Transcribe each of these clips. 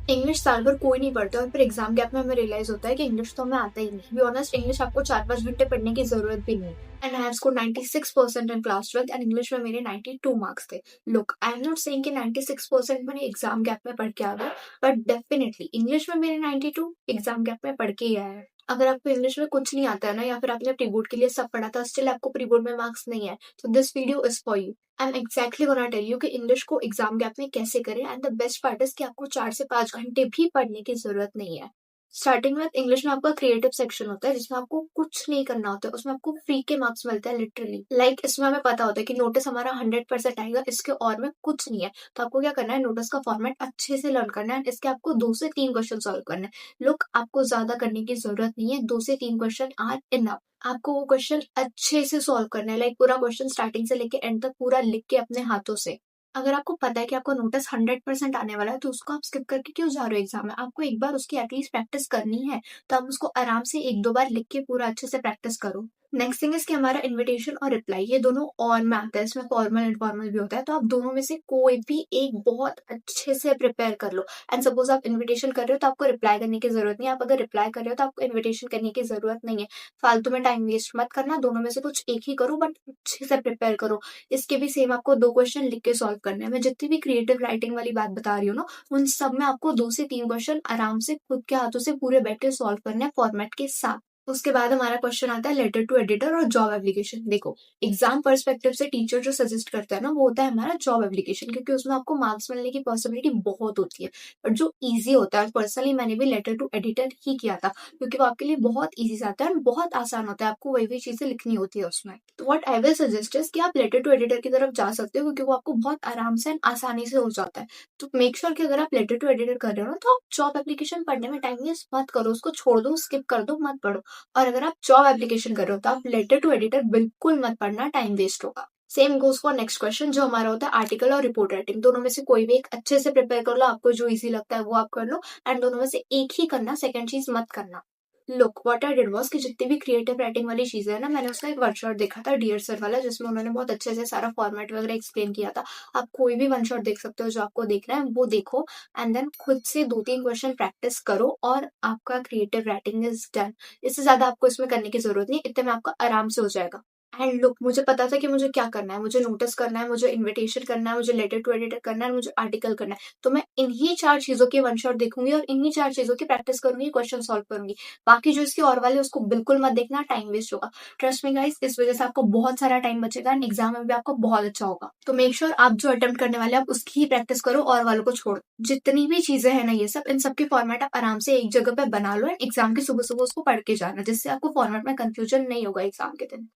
English साल भर कोई नहीं पढ़ता और फिर एग्जाम गैप में हमें रियलाइज होता है कि इंग्लिश तो हमें आता ही नहीं। बी ऑनेस्ट, इंग्लिश आपको 4-5 घंटे पढ़ने की जरूरत भी नहीं। And I have scored 96% in class 12 and English में मेरे 92 मार्क्स थे। Look, I am not saying कि 96% मैंने एग्जाम गैप में पढ़ के आ गया, बट डेफिनेटली इंग्लिश में मेरे 92 एग्जाम गैप में पढ़ के ही आया है। अगर आपको इंग्लिश में कुछ नहीं आता है ना, या फिर आपने प्री बोर्ड के लिए सब पढ़ा था, स्टिल आपको प्री बोर्ड में मार्क्स नहीं है, तो this video is for you. I am exactly gonna tell you कि इंग्लिश को एग्जाम गैप में कैसे करें। And the best part is कि आपको 4 से 5 घंटे भी पढ़ने की जरूरत नहीं है। स्टार्टिंग में इंग्लिश में आपका क्रिएटिव सेक्शन होता है जिसमें आपको कुछ नहीं करना होता है, उसमें आपको फ्री के मार्क्स मिलते हैं लिटरली। इसमें हमें पता होता है कि नोटिस हमारा 100% आएगा, इसके और में कुछ नहीं है। तो आपको क्या करना है, नोटिस का फॉर्मेट अच्छे से लर्न करना है। इसके आपको 2 से 3 क्वेश्चन सॉल्व करना है। लुक, आपको ज्यादा करने की जरूरत नहीं है, 2 से 3 क्वेश्चन आर इनफ। आपको वो क्वेश्चन अच्छे से सॉल्व करना है, पूरा क्वेश्चन स्टार्टिंग से लेके एंड तक पूरा लिख के अपने हाथों से। अगर आपको पता है कि आपको नोटिस 100% आने वाला है, तो उसको आप स्किप करके क्यों जा रहे हो एग्जाम में? आपको एक बार उसकी एटलीस्ट प्रैक्टिस करनी है, तो आप उसको आराम से 1-2 बार लिख के पूरा अच्छे से प्रैक्टिस करो। नेक्स्ट थिंग इज कि हमारा इन्विटेशन और रिप्लाई ये दोनों और में आता है, इसमें फॉर्मल इनफॉर्मल भी होता है, तो आप दोनों में से कोई भी एक बहुत अच्छे से प्रिपेयर कर लो। एंड सपोज आप इन्विटेशन कर रहे हो तो आपको रिप्लाई करने की जरूरत नहीं है, आप अगर रिप्लाई कर रहे हो तो आपको इन्विटेशन करने की जरूरत नहीं है। फालतू में टाइम वेस्ट मत करना, दोनों में से कुछ एक ही करो, बट अच्छे से प्रिपेयर करो। इसके भी सेम आपको 2 क्वेश्चन लिख के सॉल्व करने हैं। मैं जितनी भी क्रिएटिव राइटिंग वाली बात बता रही हूँ ना, उन सब में आपको 2 से 3 क्वेश्चन आराम से खुद के हाथों से पूरे बैठ के सॉल्व करने हैं फॉर्मेट के साथ। उसके बाद हमारा क्वेश्चन आता है लेटर टू एडिटर और जॉब एप्लीकेशन। देखो, एग्जाम पर्सपेक्टिव से टीचर जो सजेस्ट करता है ना, वो होता है हमारा जॉब एप्लीकेशन, क्योंकि उसमें आपको मार्क्स मिलने की पॉसिबिलिटी बहुत होती है। बट जो इजी होता है, पर्सनली मैंने भी लेटर टू एडिटर ही किया था, क्योंकि वो आपके लिए बहुत इजी से आता है और बहुत आसान होता है, आपको वही वही चीजें लिखनी होती है उसमें। तो what I will suggest is कि आप लेटर टू एडिटर की तरफ जा सकते हो, क्योंकि वो आपको बहुत आराम से and आसानी से हो जाता है। तो मेक श्योर कि अगर आप लेटर टू एडिटर कर रहे हो ना, तो आप जॉब एप्लीकेशन पढ़ने में टाइम वेस्ट मत करो, उसको छोड़ दो, स्किप कर दो, मत पढ़ो। और अगर आप जॉब एप्लीकेशन कर रहे हो तो आप लेटर टू एडिटर बिल्कुल मत पढ़ना, टाइम वेस्ट होगा। Same goes for next question, जो हमारा होता है आर्टिकल और रिपोर्ट राइटिंग। दोनों में से कोई भी एक अच्छे से प्रिपेयर कर लो, आपको जो इजी लगता है वो आप कर लो। एंड दोनों में से एक ही करना, सेकंड चीज मत करना। Look, what I did was कि जितनी भी क्रिएटिव राइटिंग वाली चीजें है ना, मैंने उसका एक वन शॉट देखा था डियर सर वाला, जिसमें उन्होंने बहुत अच्छे से सारा फॉर्मेट वगैरह एक्सप्लेन किया था। आप कोई भी वन शॉट देख सकते हो, जो आपको देखना है वो देखो। एंड देन खुद से 2-3 क्वेश्चन प्रैक्टिस करो और आपका क्रिएटिव राइटिंग इज डन। इससे ज्यादा आपको इसमें करने की जरूरत नहीं, इतने में आपका आराम से हो जाएगा। एंड लुक, मुझे पता था कि मुझे क्या करना है, मुझे नोटिस करना है, मुझे इन्विटेशन करना है, मुझे लेटर टू एडिटर करना है, मुझे आर्टिकल करना है। तो मैं इन्हीं 4 चीजों की वन शॉट देखूंगी और इन्हीं 4 चीजों की प्रैक्टिस करूंगी, क्वेश्चन सॉल्व करूंगी। बाकी जो इसके और वाले उसको बिल्कुल मत देखना, टाइम वेस्ट होगा। ट्रस्ट मी गाइस, इस वजह से आपको बहुत सारा टाइम बचेगा एंड एग्जाम में भी आपको बहुत अच्छा होगा। तो मेक श्योर आप जो अटेम्प्ट करने वाले आप उसकी ही प्रैक्टिस करो और वालों को छोड़। जितनी भी चीजें हैं ना, ये सब इन सब के फॉर्मेट आप आराम से एक जगह पे बना लो एंड एग्जाम की सुबह सुबह उसको पढ़ के जाना, जिससे आपको फॉर्मेट में कंफ्यूजन नहीं होगा एग्जाम के दिन।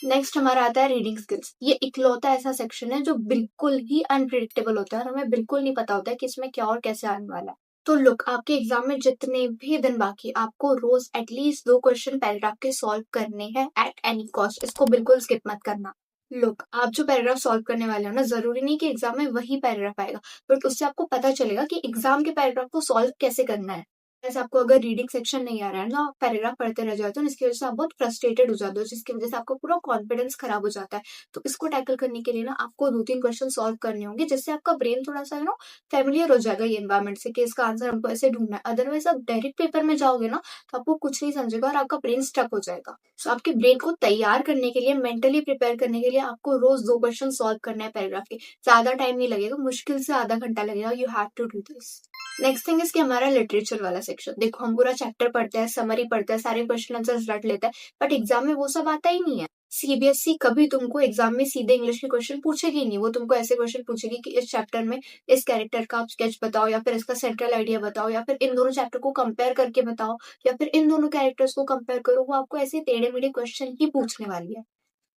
नेक्स्ट हमारा आता है रीडिंग स्किल्स। ये इकलौता ऐसा सेक्शन है जो बिल्कुल ही अनप्रिडिक्टेबल होता है और हमें बिल्कुल नहीं पता होता है कि इसमें क्या और कैसे आने वाला है। तो लुक, आपके एग्जाम में जितने भी दिन बाकी, आपको रोज एटलीस्ट 2 क्वेश्चन पैराग्राफ के सॉल्व करने हैं एट एनी कॉस्ट। इसको बिल्कुल स्किप मत करना। लुक, आप जो पैराग्राफ सॉल्व करने वाले हो ना, जरूरी नहीं कि एग्जाम में वही पैराग्राफ आएगा, बट उससे आपको पता चलेगा कि एग्जाम के पैराग्राफ को सॉल्व कैसे करना है। जैसे आपको अगर रीडिंग सेक्शन नहीं आ रहा है ना, आप पैराग्राफ पढ़ते रह जाते हो, जिसकी वजह से आप बहुत फ्रस्ट्रेटेड हो जाते हो, जिसकी वजह से आपका पूरा कॉन्फिडेंस खराब हो जाता है। तो इसको टैकल करने के लिए ना, आपको 2-3 क्वेश्चन सॉल्व करने होंगे, जिससे आपका ब्रेन थोड़ा सा फेमिलियर हो जाएगा ये एनवायरमेंट से, कि इसका आंसर हमको ऐसे ढूंढना है। अदरवाइज आप डायरेक्ट पेपर में जाओगे ना, तो आपको कुछ नहीं समझेगा और आपका ब्रेन स्टक हो जाएगा। सो आपके ब्रेन को तैयार करने के लिए, मेंटली प्रिपेयर करने के लिए, आपको रोज 2 क्वेश्चन सॉल्व करना है पैराग्राफ के। ज्यादा टाइम नहीं लगेगा, मुश्किल से आधा घंटा लगेगा। You have to do this. Next thing is कि हमारा लिटरेचर वाला सेक्शन। देखो, हम पूरा चैप्टर पढ़ते हैं, समरी पढ़ते हैं, सारे क्वेश्चन आंसर्स रट लेते हैं, बट एग्जाम में वो सब आता ही नहीं है। सीबीएसई कभी तुमको एग्जाम में सीधे इंग्लिश के क्वेश्चन पूछेगी ही नहीं। वो तुमको ऐसे क्वेश्चन पूछेगी कि इस चैप्टर में इस कैरेक्टर का आप स्केच बताओ, या फिर इसका सेंट्रल आइडिया बताओ, या फिर इन दोनों चैप्टर को कंपेयर करके बताओ, या फिर इन दोनों कैरेक्टर्स को कंपेयर करो। वो आपको ऐसे टेढ़े मेढ़े क्वेश्चन ही पूछने वाली है।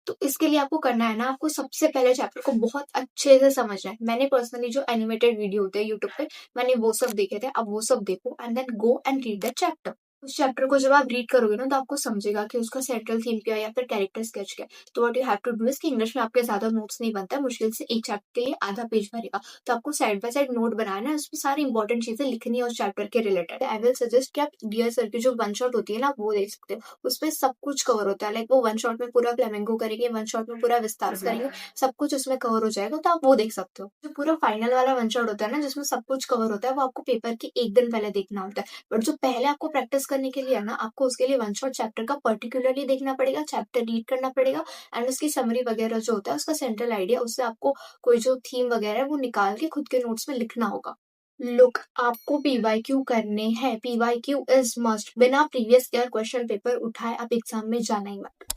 तो इसके लिए आपको करना है ना, आपको सबसे पहले चैप्टर को बहुत अच्छे से समझना है। मैंने पर्सनली जो एनिमेटेड वीडियो होते हैं यूट्यूब पे, मैंने वो सब देखे थे। अब वो सब देखो and then go and read the chapter. उस चैप्टर को जब आप रीड करोगे ना तो आपको समझेगा कि उसका सेंट्रल थीम क्या है या फिर कैरेक्टर स्केच क्या है। तो what you have to do is कि इंग्लिश में आपके ज़्यादा नोट्स नहीं बनता है, मुश्किल से एक चैप्टर के लिए आधा पेज भरेगा। तो आपको साइड बाय साइड नोट बनाना है, उसमें सारी इंपॉर्टेंट चीज़ें लिखनी है उस चैप्टर के रिलेटेड। आई विल सजेस्ट कि आप डियर सर की जो वन शॉट होती है ना, आप वो देख सकते हो। उसमें सब कुछ कवर होता है, लाइक वो वन शॉट में पूरा फ्लेमेंगो करेंगे, वन शॉट में पूरा विस्तार करेंगे, सब कुछ उसमें कवर हो जाएगा, तो आप वो देख सकते हो। जो पूरा फाइनल वाला वन शॉट होता है ना, जिसमें सब कुछ कवर होता है, वो आपको पेपर के 1 दिन पहले देखना होता है। बट जो पहले आपको प्रैक्टिस करने के लिए है ना, आपको उसके लिए वन शॉट चैप्टर का पर्टिकुलरली देखना पड़ेगा, चैप्टर रीड करना पड़ेगा एंड उसकी समरी वगैरह जो होता है, उसका सेंट्रल आइडिया, उससे आपको कोई जो थीम वगैरह है वो निकाल के खुद के नोट्स में लिखना होगा। लुक, आपको पीवाईक्यू करने हैं, पीवाईक्यू इज मस्ट। बिना प्रीवियस ईयर क्वेश्चन पेपर उठाए आप एग्जाम में जाना ही मत।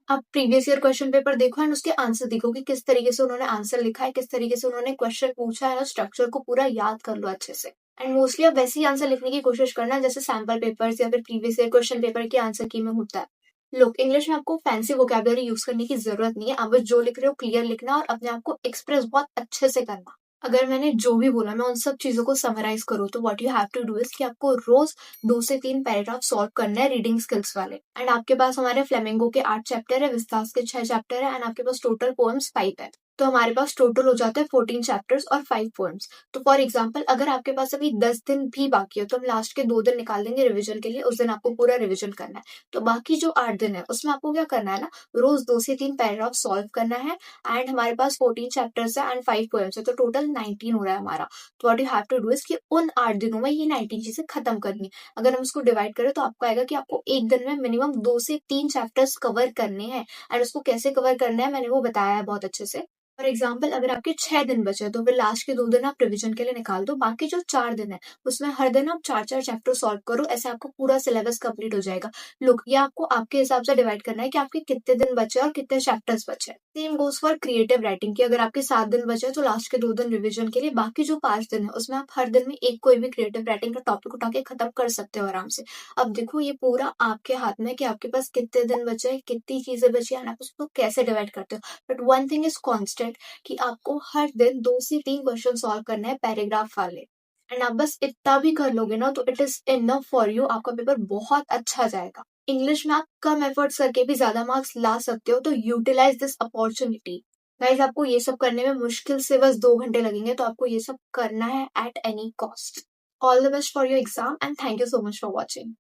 आप प्रीवियस ईयर क्वेश्चन पेपर देखो एंड उसके आंसर देखो कि किस तरीके से उन्होंने आंसर लिखा है, किस तरीके से उन्होंने क्वेश्चन पूछा है, और स्ट्रक्चर को पूरा याद कर लो अच्छे से। एंड मोस्टली आप वैसे ही आंसर लिखने की कोशिश करना जैसे सैम्पल पेपर्स या फिर प्रीवियस ईयर क्वेश्चन पेपर के आंसर की में होता है। लोग, इंग्लिश में आपको फैंसी वोकैबुलरी यूज करने की जरूरत नहीं है, आप बस जो लिख रहे हो क्लियर लिखना और अपने आप को एक्सप्रेस बहुत अच्छे से करना। अगर मैंने जो भी बोला मैं उन सब चीजों को समराइज करूँ तो what you have to do is कि आपको रोज 2 से 3 पैराग्राफ सॉल्व करना है रीडिंग स्किल्स वाले। एंड आपके पास हमारे फ्लेमिंगो के 8 चैप्टर है, विस्तास के 6 चैप्टर है एंड आपके पास टोटल पोएम्स 5 है। तो हमारे पास टोटल हो जाता है 14 चैप्टर्स और 5 पोएम्स। तो फॉर एग्जाम्पल अगर आपके पास अभी 10 दिन भी बाकी है तो हम लास्ट के 2 दिन निकाल देंगे रिविजन के लिए, उस दिन आपको पूरा रिविजन करना है। तो बाकी जो 8 दिन है उसमें आपको क्या करना है ना, रोज 2 से 3 पैराग्राफ सॉल्व करना है। एंड हमारे पास 14 चैप्टर्स है एंड 5 पोएम्स है, तो टोटल 19 हो रहा है हमारा। तो what you have to do is कि उन 8 दिनों में ये 19 चीजें खत्म करनी है। अगर हम उसको डिवाइड करें तो आपको आएगा कि आपको एक दिन में मिनिमम 2 से 3 चैप्टर्स कवर करने हैं। एंड उसको कैसे कवर करना है मैंने वो बताया है बहुत अच्छे से। फॉर एग्जाम्पल अगर आपके 6 दिन बचे तो फिर लास्ट के 2 दिन आप रिविजन के लिए निकाल दो, बाकी जो 4 दिन है उसमें हर दिन आप 4 4 चैप्टर सॉल्व करो, ऐसे आपको पूरा सिलेबस कंप्लीट हो जाएगा। लुक, ये आपको आपके हिसाब से डिवाइड करना है कि आपके कितने दिन बचे और कितने चैप्टर्स बचे। Same goes for creative writing की, अगर आपके 7 दिन बचे तो लास्ट के 2 दिन रिविजन के लिए, बाकी जो 5 दिन है उसमें आप हर दिन में एक कोई भी क्रिएटिव राइटिंग का टॉपिक उठा के खत्म कर सकते हो आराम से। अब देखो ये पूरा आपके हाथ में है कि आपके पास कितने दिन बचे हैं, कितनी चीजें बची हैं, आप उसको कैसे डिवाइड करते हो। But one thing is constant कि आपको हर दिन 2 से 3 क्वेश्चन सॉल्व करना है पैराग्राफ वाले। एंड आप बस इतना भी कर लोगे ना तो it is enough for you, आपका पेपर बहुत अच्छा जाएगा। इंग्लिश में आप कम एफर्ट्स करके भी ज्यादा मार्क्स ला सकते हो, तो यूटिलाइज दिस अपॉर्चुनिटी। गाइज, आपको ये सब करने में मुश्किल से बस 2 घंटे लगेंगे, तो आपको ये सब करना है at any cost. All the best for your exam and thank you so much for watching.